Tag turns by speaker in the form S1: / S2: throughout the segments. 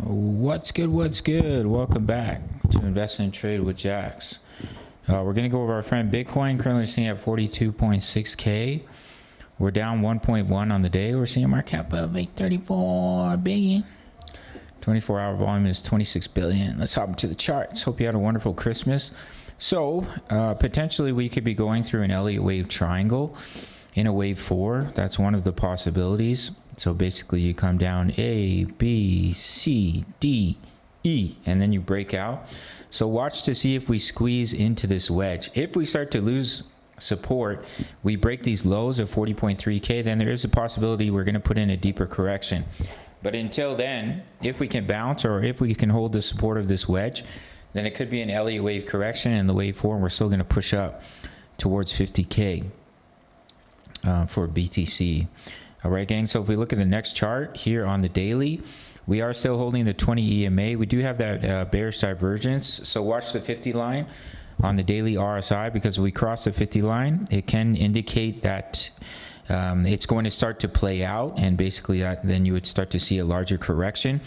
S1: What's good? What's good? Welcome back to Invest and Trade with Jax. We're going to go over our friend Bitcoin, currently sitting at 42.6K. We're down 1.1 on the day. We're seeing a market cap of 834 billion. 24-hour volume is 26 billion. Let's hop into the charts. Hope you had a wonderful Christmas. So, potentially we could be going through an Elliott wave triangle in a wave 4. That's one of the possibilities. So basically you come down A, B, C, D, E, and then you break out. So watch to see if we squeeze into this wedge. If we start to lose support, we break these lows of 40.3K, then there is a possibility we're going to put in a deeper correction. But until then, if we can bounce or if we can hold the support of this wedge, then it could be an Elliott wave correction in the wave 4, and we're still going to push up towards 50K for BTC. All right, gang. So if we look at the next chart here on the daily, we are still holding the 20 EMA. We do have that bearish divergence. So watch the 50 line on the daily RSI, because if we cross the 50 line, it can indicate that it's going to start to play out, and basically then you would start to see a larger correction.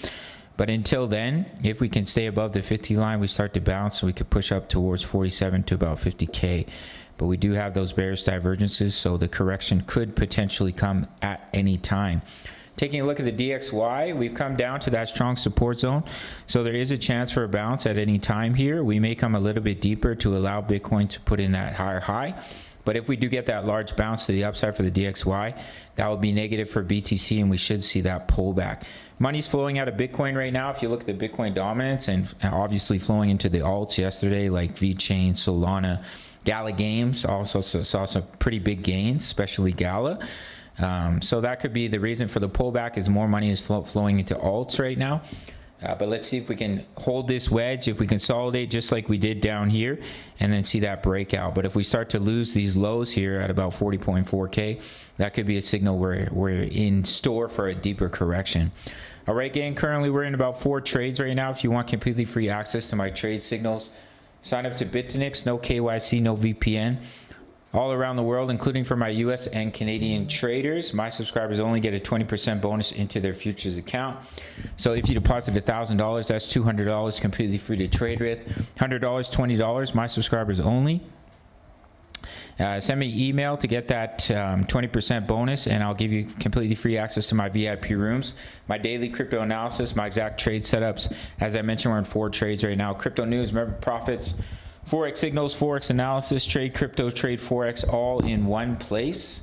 S1: But until then, if we can stay above the 50 line, we start to bounce, so we could push up towards 47 to about 50K. But we do have those bearish divergences, so the correction could potentially come at any time. Taking a look at the DXY, we've come down to that strong support zone, so there is a chance for a bounce at any time here. We may come a little bit deeper to allow Bitcoin to put in that higher high. But if we do get that large bounce to the upside for the DXY, that would be negative for BTC, and we should see that pullback. Money's flowing out of Bitcoin right now. If you look at the Bitcoin dominance, and obviously flowing into the alts yesterday, like VeChain, Solana, Gala Games also saw some pretty big gains, especially Gala. So that could be the reason for the pullback, is more money is flowing into alts right now. But let's see if we can hold this wedge, if we consolidate just like we did down here, and then see that breakout. But if we start to lose these lows here at about 40.4K, that could be a signal we're in store for a deeper correction. All right, gang, currently we're in about 4 trades right now. If you want completely free access to my trade signals, sign up to BITUNIX, no KYC, no VPN, all around the world, including for my US and Canadian traders. My subscribers only get a 20% bonus into their futures account. So if you deposit $1,000, that's $200 completely free to trade with. $100, $20, my subscribers only. Send me an email to get that 20% bonus, and I'll give you completely free access to my VIP rooms, my daily crypto analysis, my exact trade setups. As I mentioned, we're in 4 trades right now. Crypto news, member profits, Forex signals, Forex analysis, trade crypto, trade Forex, all in one place.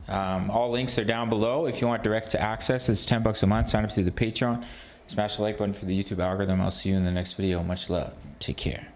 S1: All links are down below. If you want direct to access, it's $10 a month. Sign up through the Patreon. Smash the like button for the YouTube algorithm. I'll see you in the next video. Much love. Take care.